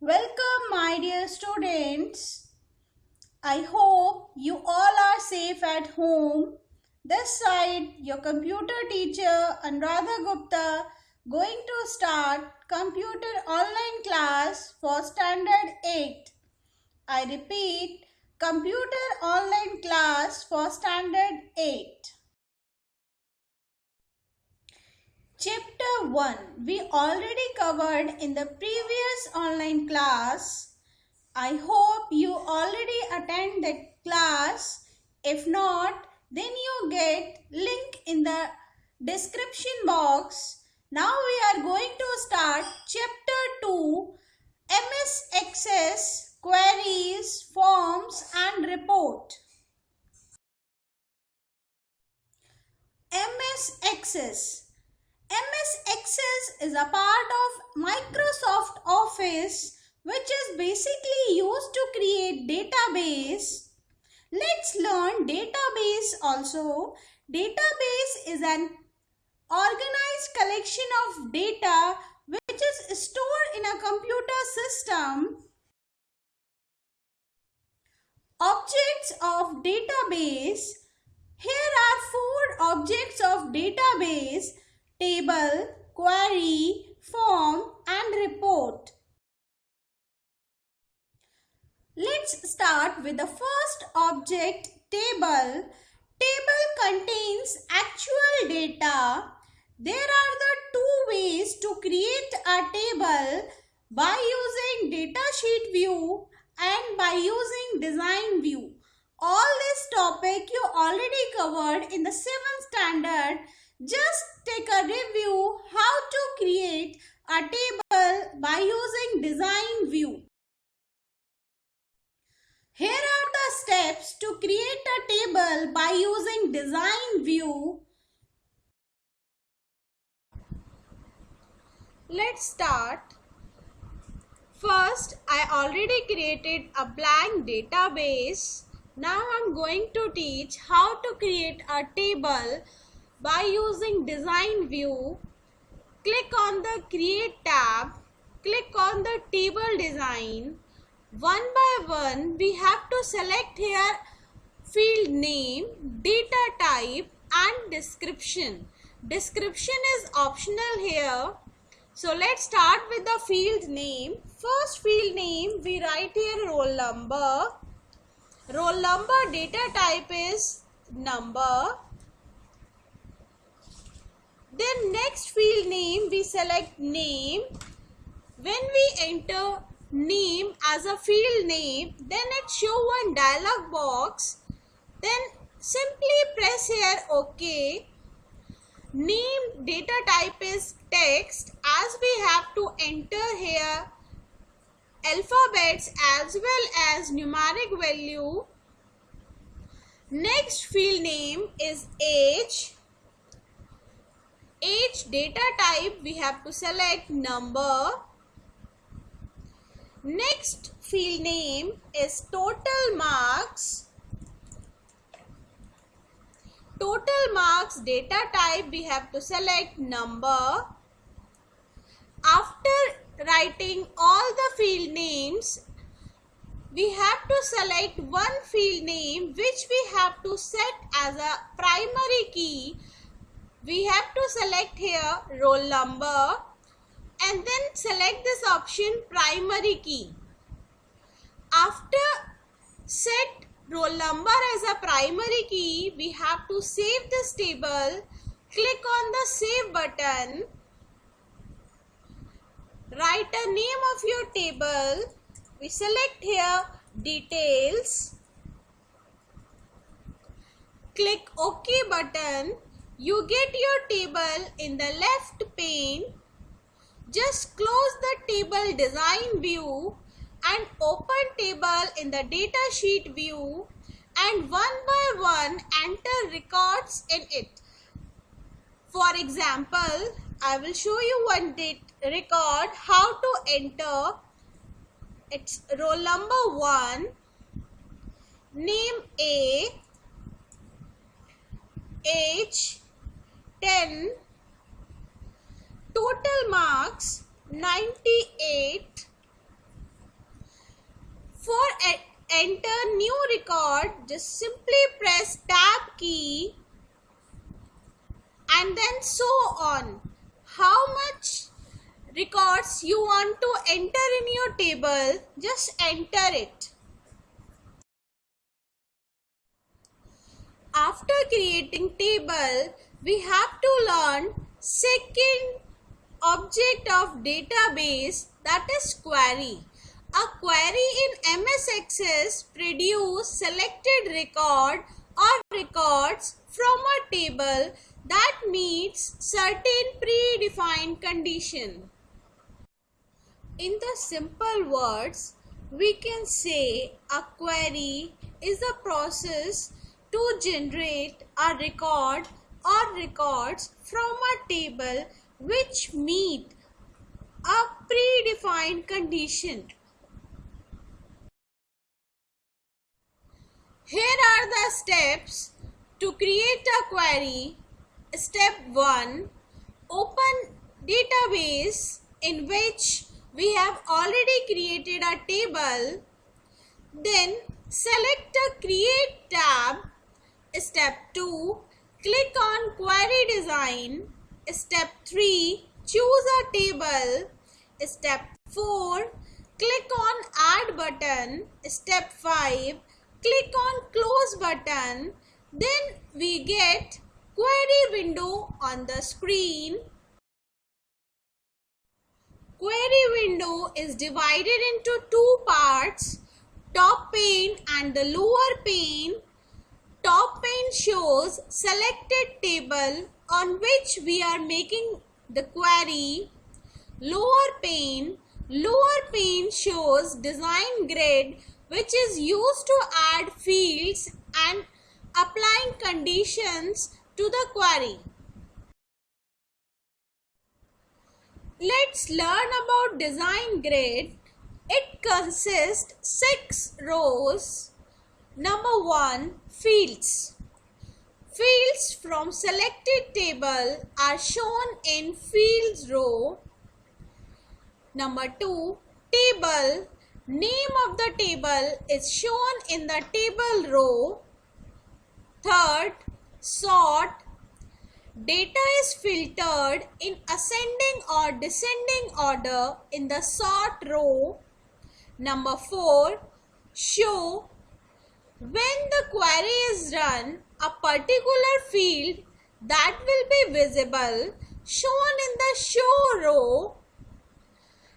Welcome, my dear students. I hope you all are safe at home. This side, your computer teacher Anuradha Gupta going to start computer online class for standard 8. I repeat, computer online class for standard 8. Chapter 1 we already covered in the previous online class. I hope you already attend the class. If not, then you get link in the description box. Now we are going to start chapter 2 MS Access queries, forms and report. MS Access. MS Access is a part of Microsoft Office which is basically used to create database. Let's learn database also. Database is an organized collection of data which is stored in a computer system. Objects of database. Here are four objects of database: table, query, form and report. Let's start with the first object, table. Table contains actual data. There are the two ways to create a table: by using datasheet view and by using design view. All this topic you already covered in the 7th standard. Just take a review how to create a table by using design view. Here are the steps to create a table by using design view. Let's start. First, I already created a blank database. Now I'm going to teach how to create a table by using design view. Click on the create tab. Click on the table design. One by one we have to select here field name, data type and description. Description is optional here. So let's start with the field name. First field name we write here roll number. Roll number data type is number. Then next field name we select name. When we enter name as a field name, then it show one dialog box. Then simply press here OK. Name data type is text, as we have to enter here alphabets as well as numeric value. Next field name is age. Age data type we have to select number. Next field name is total marks. Total marks data type we have to select number. After writing all the field names, we have to select one field name which we have to set as a primary key. We have to select here roll number and then select this option primary key. After set roll number as a primary key, we have to save this table. Click on the save button. Write a name of your table. We select here details. Click OK button. You get your table in the left pane. Just close the table design view and open table in the datasheet view and one by one enter records in it. For example, I will show you one record how to enter. It's roll number 1, name A, age 10, total marks 98, For enter new record, just simply press tab key and then so on. How much records you want to enter in your table, just enter it. After creating table, we have to learn second object of database, that is query. A query in MS Access produce selected record or records from a table that meets certain predefined condition. In the simple words, we can say a query is a process to generate a record or records from a table which meet a predefined condition. Here are the steps to create a query. Step 1. Open database in which we have already created a table. Then select the Create tab. Step 2. Click on Query Design. Step 3. Choose a table. Step 4. Click on Add button. Step 5. Click on Close button. Then we get query window on the screen. Query window is divided into two parts, top pane and the lower pane. Top pane shows selected table on which we are making the query. Lower pane shows design grid, which is used to add fields and applying conditions to the query. Let's learn about design grid. It consists 6 rows. Number 1. Fields. Fields from selected table are shown in fields row. Number 2. Table. Name of the table is shown in the table row. Third, sort. Data is filtered in ascending or descending order in the sort row. Number 4, show. When the query is run, a particular field that will be visible shown in the show row.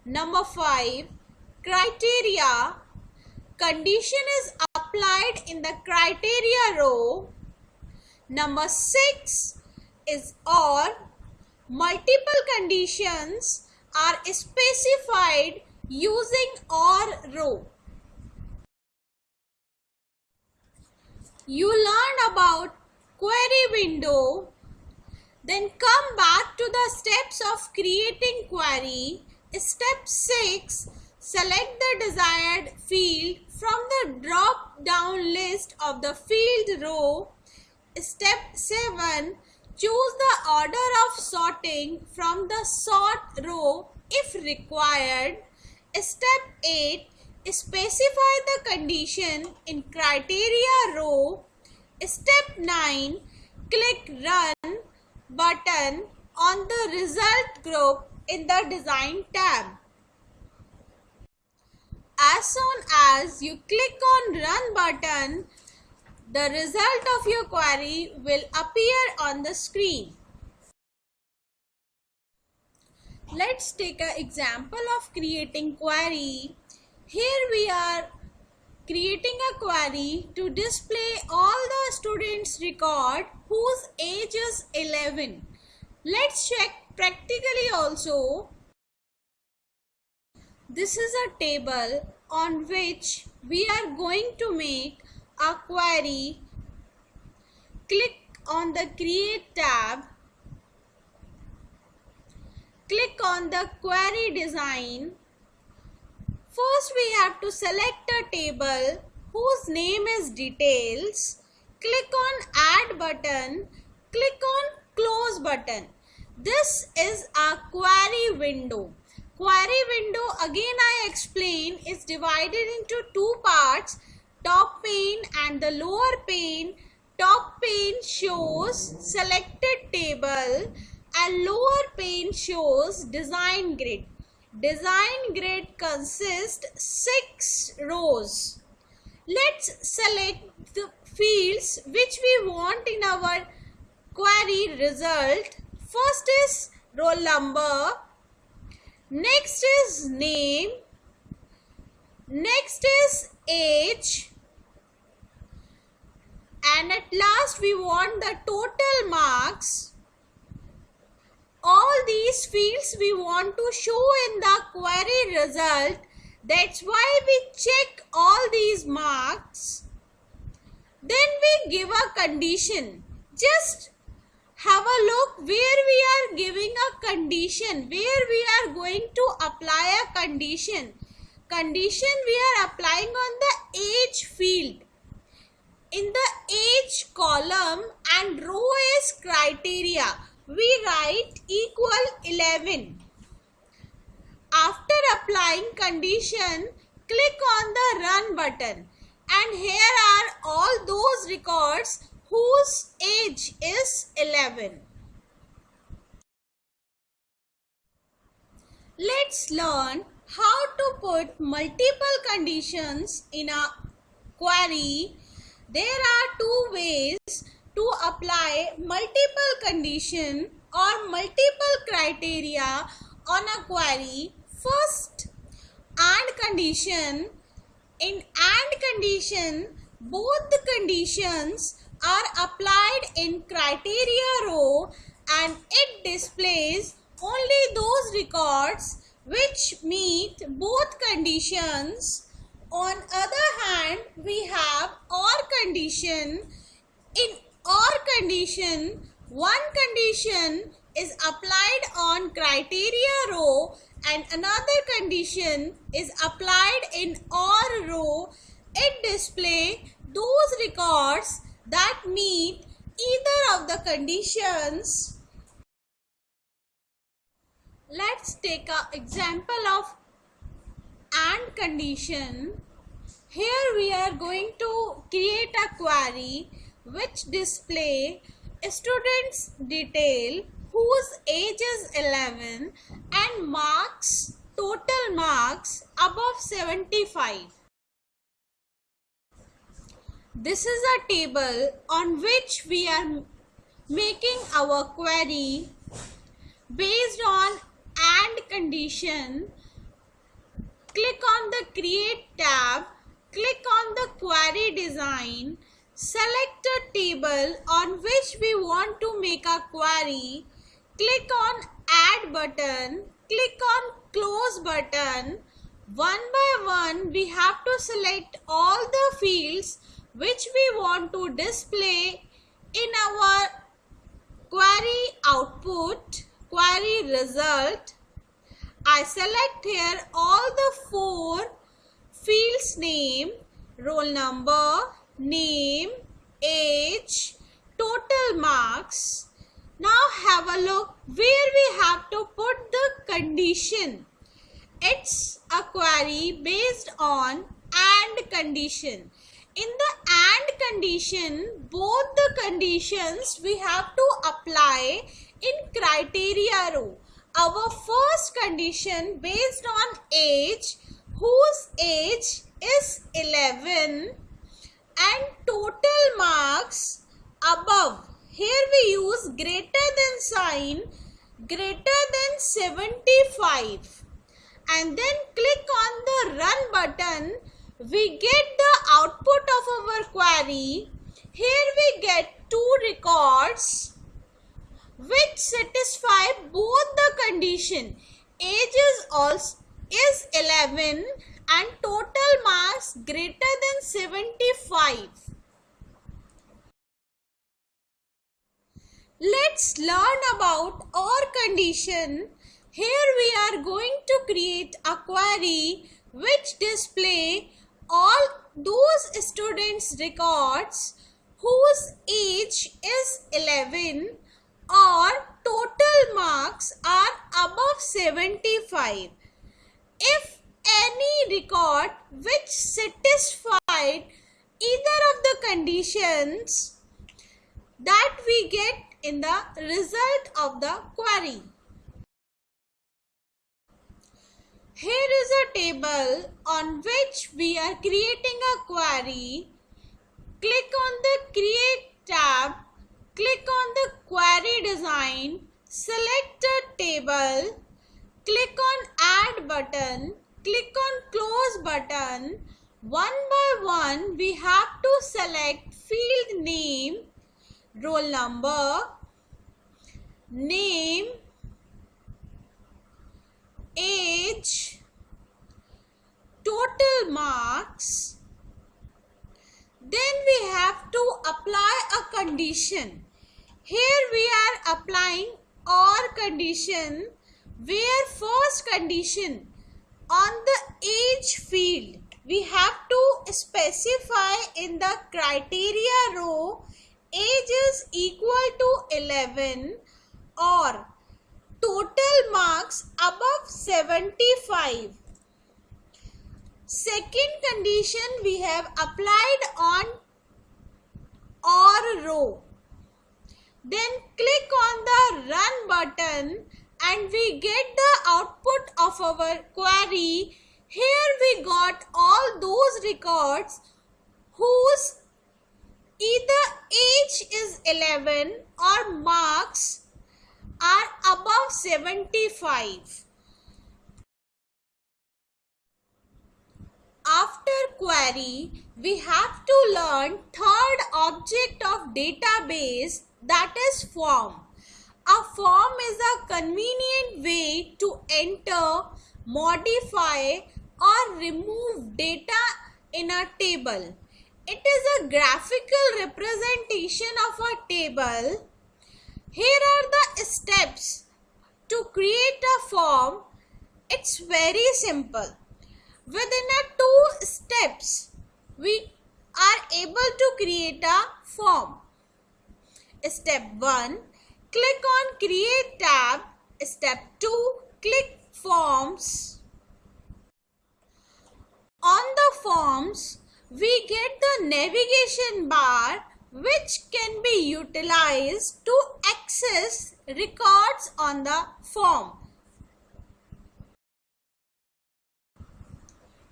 Number 5, criteria. Condition is applied in the criteria row. Number 6 is OR. Multiple conditions are specified using OR row. You learned about query window. Then come back to the steps of creating query. Step 6. Select the desired field from the drop down list of the field row. Step 7. Choose the order of sorting from the sort row if required. Step 8. Specify the condition in criteria row. Step 9. Click Run button on the result group in the Design tab. As soon as you click on Run button, the result of your query will appear on the screen. Let's take an example of creating query. Here we are creating a query to display all the students' record whose age is 11. Let's check practically also. This is a table on which we are going to make a query. Click on the Create tab. Click on the Query Design. First we have to select a table whose name is Details. Click on Add button. Click on Close button. This is a query window. Query window, again I explain, is divided into two parts, top pane and the lower pane. Top pane shows selected table and lower pane shows design grid. Design grid consists 6 rows. Let's select the fields which we want in our query result. First is roll number, next is name, next is age, and at last we want the total marks. All these fields we want to show in the query result. That's why we check all these marks. Then we give a condition. Just have a look where we are giving a condition, where we are going to apply a condition. Condition we are applying on the age field. In the age column and row is criteria, we write equal 11. After applying condition, click on the run button, and here are all those records whose age is 11. Let's learn how to put multiple conditions in a query. There are two ways to apply multiple condition or multiple criteria on a query. First, AND condition. In AND condition, both the conditions are applied in criteria row and it displays only those records which meet both conditions. On other hand, we have OR condition. In OR condition, one condition is applied on criteria row and another condition is applied in OR row. It displays those records that meet either of the conditions. Let's take an example of AND condition. Here we are going to create a query which display student's detail whose age is 11 and marks, total marks above 75. This is a table on which we are making our query based on AND condition. Click on the Create tab, click on the Query Design, select a table on which we want to make a query, click on Add button, click on Close button. One by one we have to select all the fields which we want to display in our query output, query result. I select here all the 4 fields name, roll number, name, age, total marks. Now have a look where we have to put the condition. It's a query based on AND condition. In the AND condition, both the conditions we have to apply in criteria row. Our first condition based on age, whose age is 11, and total marks above. Here we use greater than sign, greater than 75, and then click on the run button. We get the output of our query. Here we get 2 records which satisfy both the condition. Age is 11 and total marks greater than 75. Let's learn about OR condition. Here we are going to create a query which display all those students' records whose age is 11 or total marks are above 75. if any record which satisfied either of the conditions that we get in the result of the query. Here is a table on which we are creating a query. Click on the Create tab, click on the Query Design, select a table, click on Add button, click on Close button. One by one we have to select field name, roll number, name, age, total marks. Then we have to apply a condition. Here we are applying OR condition, where first condition on the age field we have to specify in the criteria row age is equal to 11 or total marks above 75. Second condition we have applied on OR row. Then click on the Run button and we get the output of our query. Here we got all those records whose either age is 11 or marks are above 75. After query, we have to learn third object of database, that is form. A form is a convenient way to enter, modify or remove data in a table. It is a graphical representation of a table. Here are the steps to create a form. It's very simple. Within a 2 steps, we are able to create a form. Step 1, click on Create tab. Step 2, click Forms. On the forms, we get the navigation bar which can be utilized to access records on the form.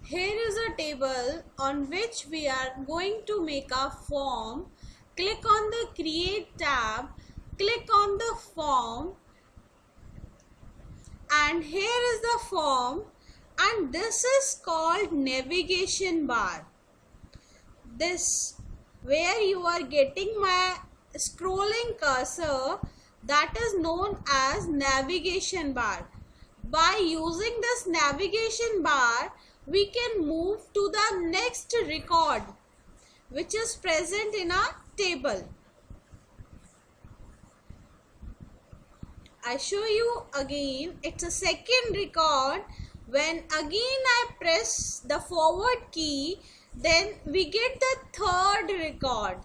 Here is a table on which we are going to make a form. Click on the Create tab, click on the form, and here is the form, and this is called navigation bar. This where you are getting my scrolling cursor, that is known as navigation bar. By using this navigation bar, we can move to the next record which is present in a table. I show you again. It's a second record. When again I press the forward key, then we get the third record.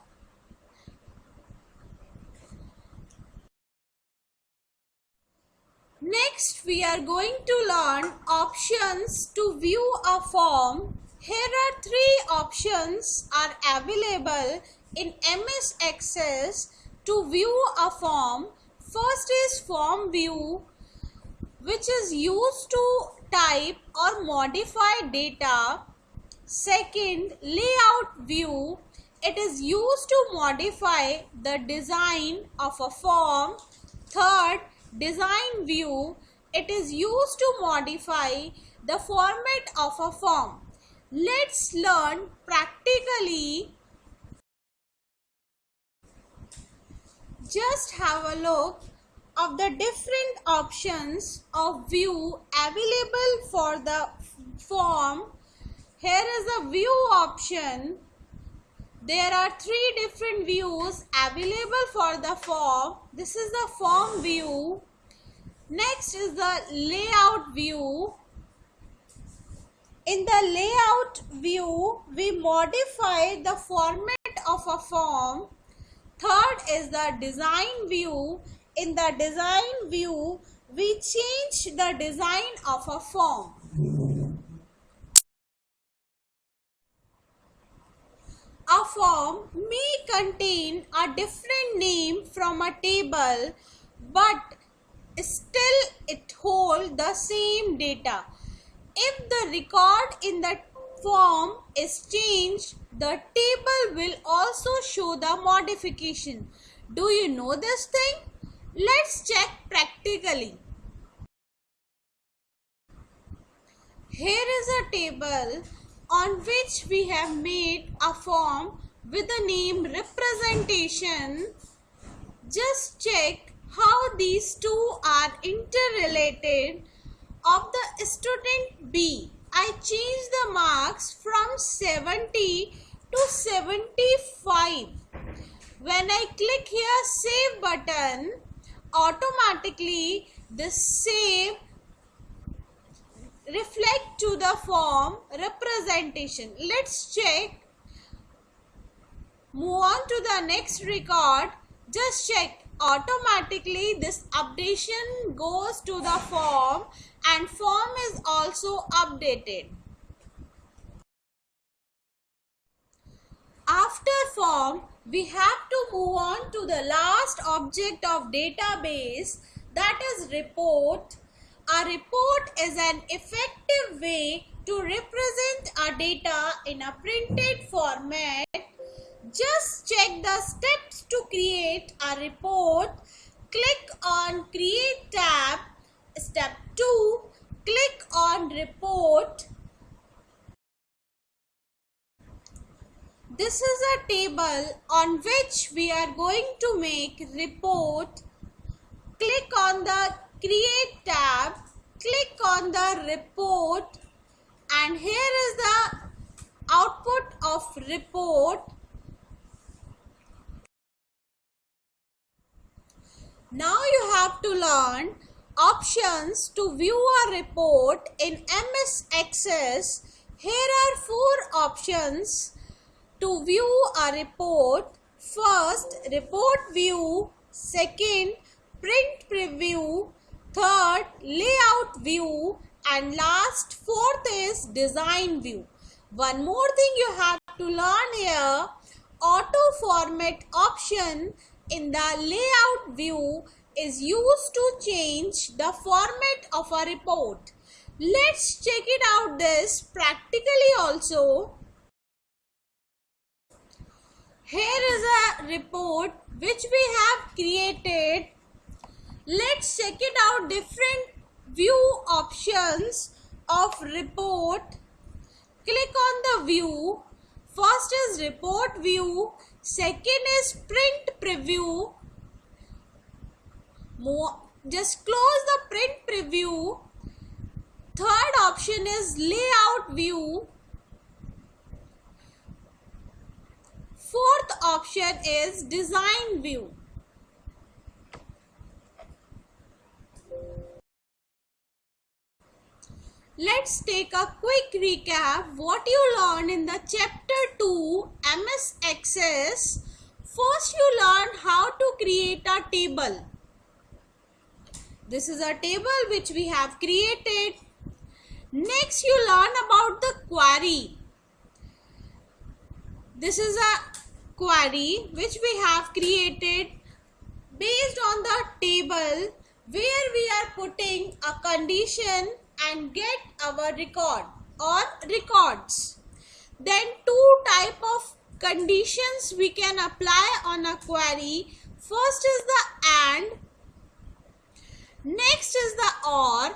Next, we are going to learn options to view a form. Here are 3 options are available in MS Access to view a form. First is Form View, which is used to type or modify data. Second, Layout View. It is used to modify the design of a form. Third, Design View. It is used to modify the format of a form. Let's learn practically. Just have a look of the different options of view available for the form. Here is the view option. There are 3 different views available for the form. This is the form view. Next is the layout view. In the layout view, we modify the format of a form. Third is the design view. In the design view, we change the design of a form. form may contain a different name from a table, but still it holds the same data. If the record in the form is changed, the table will also show the modification. Do you know this thing? Let's check practically. Here is a table on which we have made a form with the name representation. Just check how these two are interrelated. Of the student B, I changed the marks from 70 to 75. When I click here save button, automatically the save reflect to the form representation. Let's check. Move on to the next record. Just check. Automatically this updation goes to the form and form is also updated. After form, we have to move on to the last object of database, that is report. A report is an effective way to represent our data in a printed format. Just check the steps to create a report. Click on Create tab. Step 2. Click on Report. This is a table on which we are going to make report. Click on the Create tab. Click on the Report. And here is the output of report. Now you have to learn options to view a report in MS Access. Here are 4 options to view a report. First, report view. Second, print preview. Third, layout view. And last, fourth is design view. One more thing you have to learn here, auto format option in the layout view is used to change the format of a report. Let's check it out this practically also. Here is a report which we have created. Let's check it out different view options of report. Click on the view. First is report view. Second is print preview. Just close the print preview. Third option is layout view. Fourth option is design view. Let's take a quick recap what you learned in the chapter 2 MS Access. First you learned how to create a table. This is a table which we have created. Next you learn about the query. This is a query which we have created based on the table where we are putting a condition and get our record or records. Then 2 type of conditions we can apply on a query. First is the AND. Next is the OR.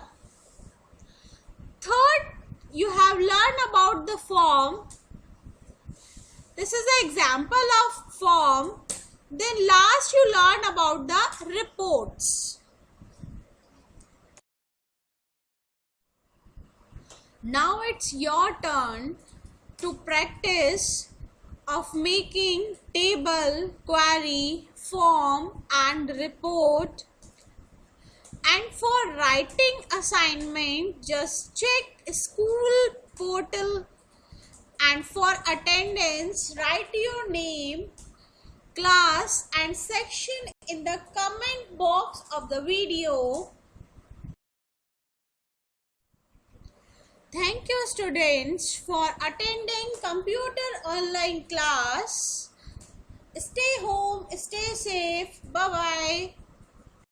Third, you have learned about the form. This is an example of form. Then last you learn about the reports. Now it's your turn to practice of making table, query, form and report. And for writing assignment, just check school portal, and for attendance, write your name, class and section in the comment box of the video. Thank you students for attending computer online class. Stay home, stay safe. Bye bye.